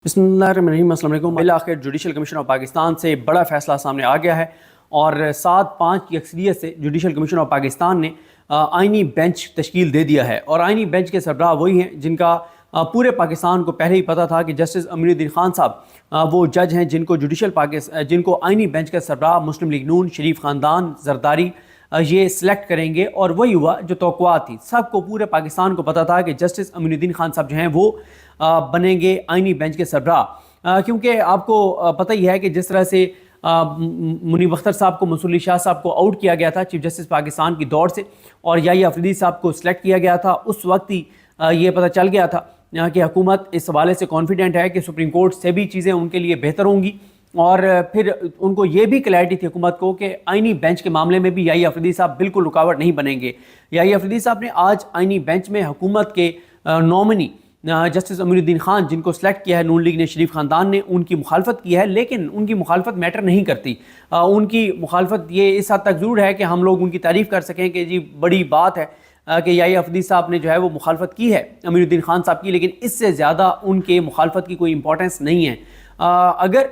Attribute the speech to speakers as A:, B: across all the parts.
A: बिस्मिल्लाहिर्रहमानिर्रहीम, अस्सलाम वालेकुम। आखिर जुडिशल कमीशन ऑफ पाकिस्तान से बड़ा फैसला सामने आ गया है और 7-5 की अक्सरियत से जुडिशल कमीशन ऑफ पाकिस्तान ने आइनी बेंच तश्कील दे दिया है। और आइनी बेंच के सरबराह वही हैं जिनका पूरे पाकिस्तान को पहले ही पता था कि जस्टिस अमीनुद्दीन खान साहब वो जज हैं जिनको आइनी बेंच का सरबराह मुस्लिम लीग नून, शरीफ ख़ानदान, जरदारी ये सिलेक्ट करेंगे। और वही हुआ जो तवक्कुआत थी। सबको, पूरे पाकिस्तान को पता था कि जस्टिस अमीनुद्दीन खान साहब जो हैं वो बनेंगे आइनी बेंच के सरबराह। क्योंकि आपको पता ही है कि जिस तरह से मुनीब अख्तर साहब को, मंसूर अली शाह साहब को आउट किया गया था चीफ जस्टिस पाकिस्तान की दौड़ से, और याहिया अफरीदी साहब को सिलेक्ट किया गया था, उस वक्त ही ये पता चल गया था कि हुकूमत इस हवाले से कॉन्फिडेंट है कि सुप्रीम कोर्ट से भी चीज़ें उनके लिए बेहतर होंगी। और फिर उनको ये भी क्लैरिटी थी हुकूमत को कि आइनी बेंच के मामले में भी याहिया अफरीदी साहब बिल्कुल रुकावट नहीं बनेंगे। याहिया अफरीदी साहब ने आज आइनी बेंच में हुकूमत के नॉमिनी जस्टिस अमीनुद्दीन खान, जिनको सेलेक्ट किया है नून लीग ने, शरीफ ख़ानदान ने, उनकी मुखालफत की है। लेकिन उनकी मुखालफत मैटर नहीं करती। उनकी मुखालफत ये इस हद तक ज़रूर है कि हम लोग उनकी तारीफ़ कर सकें कि जी बड़ी बात है कि याहिया अफरीदी साहब ने जो है वो मुखालफत की है अमीनुद्दीन खान साहब की, लेकिन इससे ज़्यादा उनके मुखालफत की कोई इंपॉर्टेंस नहीं है। अगर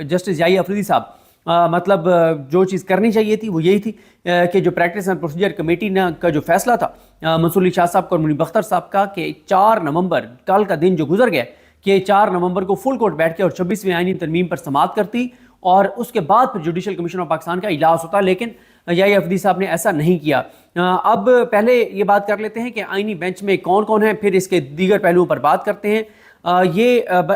A: जस्टिस याहिया अफरीदी साहब मतलब जो चीज़ करनी चाहिए थी वो यही थी कि जो प्रैक्टिस एंड प्रोसीजर कमेटी का जो फैसला था मंसूर अली शाह साहब का और मुनीब अख्तर साहब का कि 4 नवंबर, कल का दिन जो गुजर गया, कि 4 नवंबर को फुल कोर्ट बैठ के और 26वीं आइनी तरमीम पर समाअत करती और उसके बाद फिर जुडिशल कमीशन ऑफ पाकिस्तान का इजलास होता। लेकिन याहिया अफरीदी साहब ने ऐसा नहीं किया। अब पहले ये बात कर लेते हैं कि आइनी बेंच में कौन कौन है, फिर इसके दीगर पहलुओं पर बात करते हैं।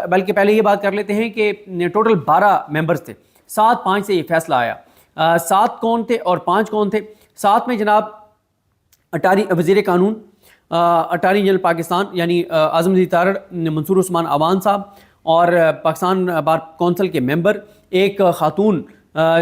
A: बल्कि पहले ये बात कर लेते हैं कि टोटल 12 मेंबर्स थे। 7-5 से ये फैसला आया। 7 कौन थे और 5 कौन थे? 7 में जनाब वज़ीर कानून, अटारनी जनरल पाकिस्तान यानी आज़म तारड़, मंसूर उस्मान अवान साहब, और पाकिस्तान बार कौंसिल के मेंबर, एक खातून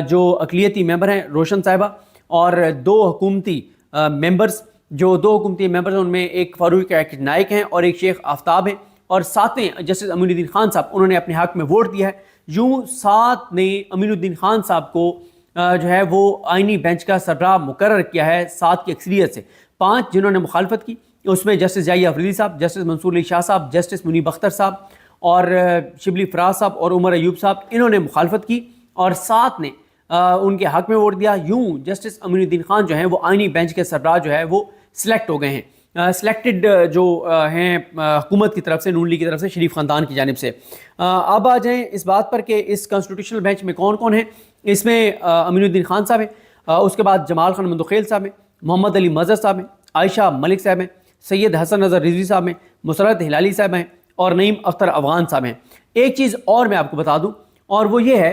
A: जो अक़लियती मेंबर हैं रोशन साहिबा, और 2 हुकूमती मेंबर्स। जो 2 हुकूमती मेंबर्स हैं उनमें एक फारूक नाइक हैं और एक शेख आफ्ताब हैं, और 7वें जस्टिस अमीनुद्दीन खान साहब, उन्होंने अपने हक़ में वोट दिया है। यूँ 7 ने अमीनुद्दीन खान साहब को जो है वो आइनी बेंच का सरबराह मुकर्रर किया है 7 की अक्सरियत से। 5 जिन्होंने मुखालफत की, उसमें जस्टिस याहिया अफरीदी साहब, जस्टिस मंसूर अली शाह साहब, जस्टिस मुनीब अख्तर साहब और शिबली फराज साहब और उमर अयूब साहब, इन्होंने मुखालफत की, और 7 ने उनके हक़ में वोट दिया। यूँ जस्टिस अमीनुद्दीन खान जो हैं वो आइनी बेंच के सरबराह जो है वो सिलेक्ट हो गए हैं। सिलेक्टेड जो हैं हुकूमत की तरफ से, नून लीग की तरफ से, शरीफ ख़ानदान की जानिब से। अब आ जाएँ इस बात पर कि इस कॉन्स्टिट्यूशनल बेंच में कौन कौन है। इसमें अमीनुद्दीन खान साहब हैं, उसके बाद जमाल खान मंदोखेल साहब हैं, मोहम्मद अली मज़हर साहब हैं, आयशा मलिक साहब हैं, सैयद हसन नज़र रिजवी साहब हैं, मुसरत हिलाली साहब हैं, और नईम अख्तर अफगान साहब हैं। एक चीज़ और मैं आपको बता दूँ, और वो ये है,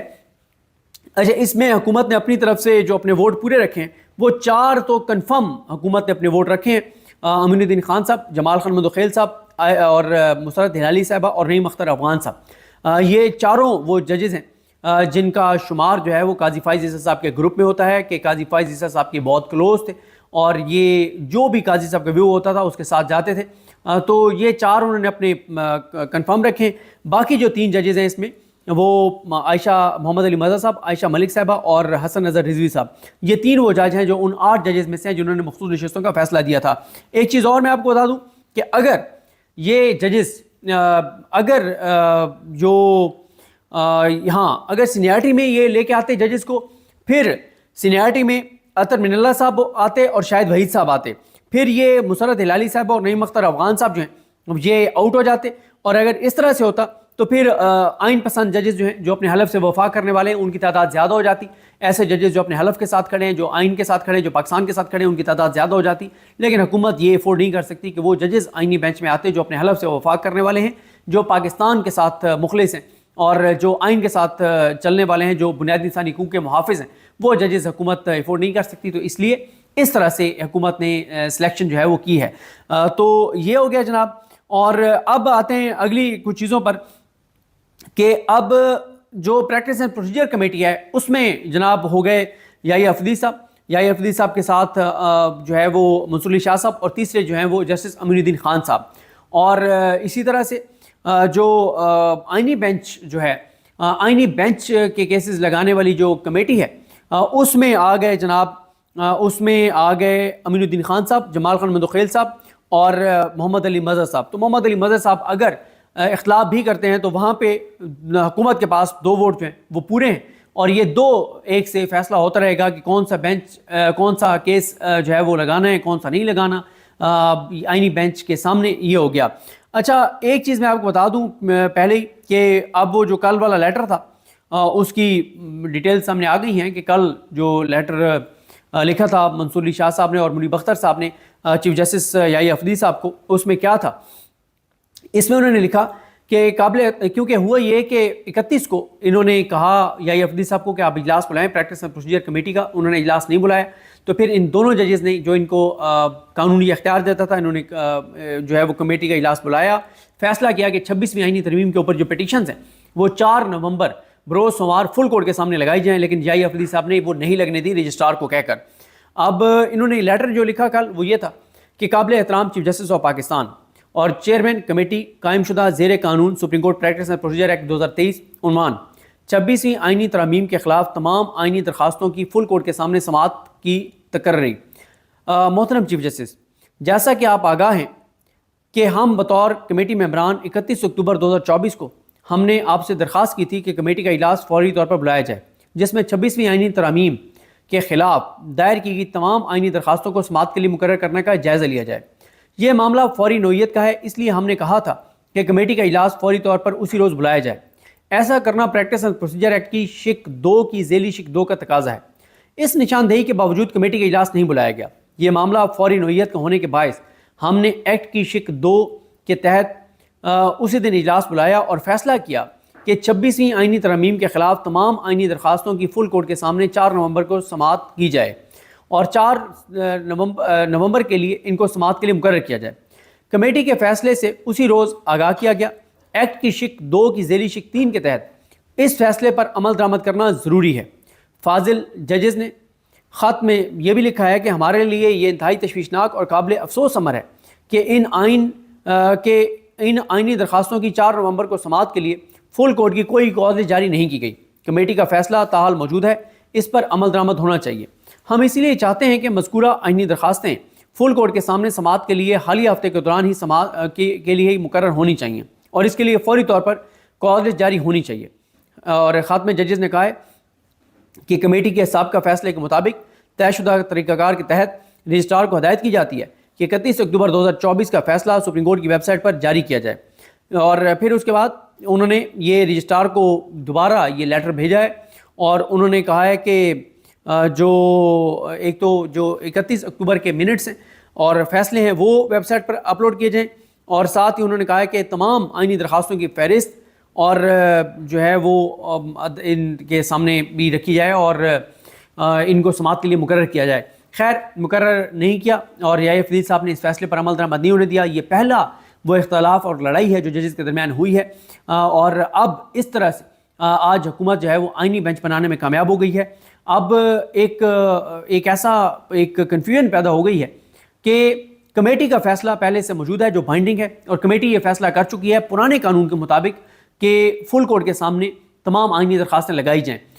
A: अच्छा, इसमें हुकूमत ने अपनी तरफ से जो अपने वोट पूरे रखे हैं वो 4 तो कन्फर्म हुकूमत ने अपने वोट रखे हैं। अमीनुद्दीन खान साहब, जमाल खान मंदोखेल साहब और मुसरत हिलाली साहबा और नईम अख्तर अफगान साहब, ये चारों वो जजेज़ हैं जिनका शुमार जो है वो काजी फ़ाइज़ ईसा साहब के ग्रुप में होता है कि काजी फ़ाइज़ ईसा साहब के बहुत क्लोज थे, और ये जो भी काजी साहब का व्यू होता था उसके साथ जाते थे। तो ये 4 उन्होंने अपने कन्फर्म रखे। बाकी जो 3 जजेज़ हैं इसमें वो आयशा, मोहम्मद अली मज़हर साहब, आयशा मलिक साहबा और हसन नज़र रिजवी साहब, ये 3 वो जज हैं जो उन 8 जजेज़ में से हैं जिन्होंने मखसूस नशिस्तों का फैसला दिया था। एक चीज़ और मैं आपको बता दूं कि अगर ये जजेस अगर सीनियरिटी में ये लेके आते जजेस को, फिर सीनियरिटी में अतर मिनल्ला साहब आते और शायद वहीद साहब आते, फिर ये मुसरत हिलाली साहब और नईम अख्तर अफगान साहब जो हैं ये आउट हो जाते। और अगर इस तरह से होता तो फिर आइन पसंद जजेस जो हैं, जो अपने हलफ से वफा करने वाले हैं, उनकी तादाद ज़्यादा हो जाती। ऐसे जजेस जो अपने हलफ के साथ खड़े हैं, जो आइन के साथ खड़े हैं, जो पाकिस्तान के साथ खड़े हैं, उनकी तादाद ज़्यादा हो जाती। लेकिन हुकूमत ये अफोर्ड नहीं कर सकती कि वो जजेस आइनी बेंच में आते जो अपने हलफ से वफा करने वाले हैं, जो पाकिस्तान के साथ मुखलिस हैं और जो आइन के साथ चलने वाले हैं, जो बुनियादी इंसानी हकूक़ के मुहाफ़िज़ हैं, वो जजेस हुकूमत अफोर्ड नहीं कर सकती। तो इसलिए इस तरह से हुकूमत ने सिलेक्शन जो है वो की है। तो ये हो गया जनाब। और अब आते हैं अगली कुछ चीज़ों पर कि अब जो प्रैक्टिस एंड प्रोसीजर कमेटी है उसमें जनाब हो गए याहिया अफरीदी साहब। याहिया अफरीदी साहब के साथ जो है वो मंसूर अली शाह साहब, और तीसरे जो हैं वो जस्टिस अमीनुद्दीन खान साहब। और इसी तरह से जो आइनी बेंच जो है, आइनी बेंच के केसेस लगाने वाली जो कमेटी है उसमें आ गए जनाब, उसमें आ गए अमीनुद्दीन खान साहब, जमाल खान मंदोखेल साहब और मोहम्मद अली मज़हर साहब। तो मोहम्मद अली मज़हर साहब अगर اختلاف بھی کرتے ہیں تو وہاں پہ حکومت کے پاس 2 ووٹ جو ہیں وہ پورے ہیں، اور یہ 2-1 سے فیصلہ ہوتا رہے گا کہ کون سا بینچ کون سا کیس جو ہے وہ لگانا ہے، کون سا نہیں لگانا۔ آئینی بینچ کے سامنے یہ ہو گیا۔ اچھا، ایک چیز میں آپ کو بتا دوں پہلے ہی کہ اب وہ جو کل والا لیٹر تھا اس کی ڈیٹیل سامنے آ گئی ہیں کہ کل جو لیٹر لکھا تھا منصور علی شاہ صاحب نے اور منیب اختر صاحب نے چیف جسٹس یحییٰ افریدی صاحب کو، اس میں کیا تھا؟ اس میں انہوں نے لکھا کہ کیونکہ ہوا یہ کہ 31 کو انہوں نے کہا یحییٰ افریدی صاحب کو کہ آپ اجلاس بلائیں پریکٹس اینڈ پروسیجر کمیٹی کا، انہوں نے اجلاس نہیں بلایا، تو پھر ان دونوں ججز نے جو ان کو قانونی اختیار دیتا تھا، انہوں نے جو ہے وہ کمیٹی کا اجلاس بلایا، فیصلہ کیا کہ 26ویں آئینی ترمیم کے اوپر جو پٹیشنز ہیں وہ 4 نومبر بروز سوموار فل کورٹ کے سامنے لگائی جائیں، لیکن یحییٰ افریدی صاحب نے وہ نہیں لگنے دی رجسٹرار کو کہہ کر۔ اب انہوں نے لیٹر جو لکھا کل وہ یہ تھا کہ قابل احترام چیف جسٹس آف پاکستان اور چیئرمین کمیٹی قائم شدہ زیر قانون supreme court practice and procedure act 2023 عنوان 26ویں آئینی ترامیم کے خلاف تمام آئینی درخواستوں کی فل کورٹ کے سامنے سماعت کی تقرری۔ محترم چیف جسٹس، جیسا کہ آپ آگاہ ہیں کہ ہم بطور کمیٹی ممبران 31 اکتوبر 2024 کو ہم نے آپ سے درخواست کی تھی کہ کمیٹی کا اجلاس فوری طور پر بلایا جائے، جس میں 26ویں آئینی ترامیم کے خلاف دائر کی گئی تمام آئینی درخواستوں کو سماعت کے لیے مقرر کرنے کا جائزہ لیا جائے۔ یہ معاملہ فوری نوعیت کا ہے، اس لیے ہم نے کہا تھا کہ کمیٹی کا اجلاس فوری طور پر اسی روز بلایا جائے۔ ایسا کرنا پریکٹس اینڈ پروسیجر ایکٹ کی شق 2 کی ذیلی شق 2 کا تقاضا ہے۔ اس نشاندہی کے باوجود کمیٹی کا اجلاس نہیں بلایا گیا۔ یہ معاملہ فوری نوعیت کا ہونے کے باعث ہم نے ایکٹ کی شق 2 کے تحت اسی دن اجلاس بلایا اور فیصلہ کیا کہ 26ویں آئینی ترامیم کے خلاف تمام آئینی درخواستوں کی فل کورٹ کے سامنے 4 نومبر کو سماعت کی جائے اور 4 نومبر کے لیے ان کو سماعت کے لیے مقرر کیا جائے۔ کمیٹی کے فیصلے سے اسی روز آگاہ کیا گیا۔ ایکٹ کی شق 2 کی ذیلی شق 3 کے تحت اس فیصلے پر عمل درآمد کرنا ضروری ہے۔ فاضل ججز نے خط میں یہ بھی لکھا ہے کہ ہمارے لیے یہ انتہائی تشویشناک اور قابل افسوس امر ہے کہ ان آئینی درخواستوں کی 4 نومبر کو سماعت کے لیے فل کورٹ کی کوئی کاؤزیں جاری نہیں کی گئی۔ کمیٹی کا فیصلہ تاحال موجود ہے، اس پر عمل درآمد ہونا چاہیے۔ ہم اسی لیے چاہتے ہیں کہ مذکورہ آئینی درخواستیں فل کورٹ کے سامنے سماعت کے لیے حالیہ ہفتے کے دوران ہی سماعت کے لیے مقرر ہونی چاہیے اور اس کے لیے فوری طور پر کاؤزیں جاری ہونی چاہیے۔ اور خط میں ججز نے کہا ہے کہ کمیٹی کے سابقہ فیصلے کے مطابق طے شدہ طریقہ کار کے تحت رجسٹرار کو ہدایت کی جاتی ہے کہ 31 اکتوبر 2024 کا فیصلہ سپریم کورٹ کی ویب سائٹ پر جاری کیا جائے۔ اور پھر اس کے بعد انہوں نے یہ رجسٹرار کو دوبارہ یہ لیٹر بھیجا ہے اور انہوں نے کہا ہے کہ ایک تو جو 31 اکتوبر کے منٹس ہیں اور فیصلے ہیں وہ ویب سائٹ پر اپلوڈ کیے جائیں، اور ساتھ ہی انہوں نے کہا ہے کہ تمام آئینی درخواستوں کی فہرست اور جو ہے وہ ان کے سامنے بھی رکھی جائے اور ان کو سماعت کے لیے مقرر کیا جائے۔ خیر، مقرر نہیں کیا اور یحییٰ افریدی صاحب نے اس فیصلے پر عمل درآمد نہیں ہونے دیا۔ یہ پہلا وہ اختلاف اور لڑائی ہے جو ججز کے درمیان ہوئی ہے، اور اب اس طرح سے آج حکومت جو ہے وہ آئینی بینچ بنانے میں کامیاب ہو گئی ہے۔ اب ایک ایسا کنفیوژن پیدا ہو گئی ہے کہ کمیٹی کا فیصلہ پہلے سے موجود ہے جو بائنڈنگ ہے، اور کمیٹی یہ فیصلہ کر چکی ہے پرانے قانون کے مطابق کہ فل کورٹ کے سامنے تمام آئینی درخواستیں لگائی جائیں۔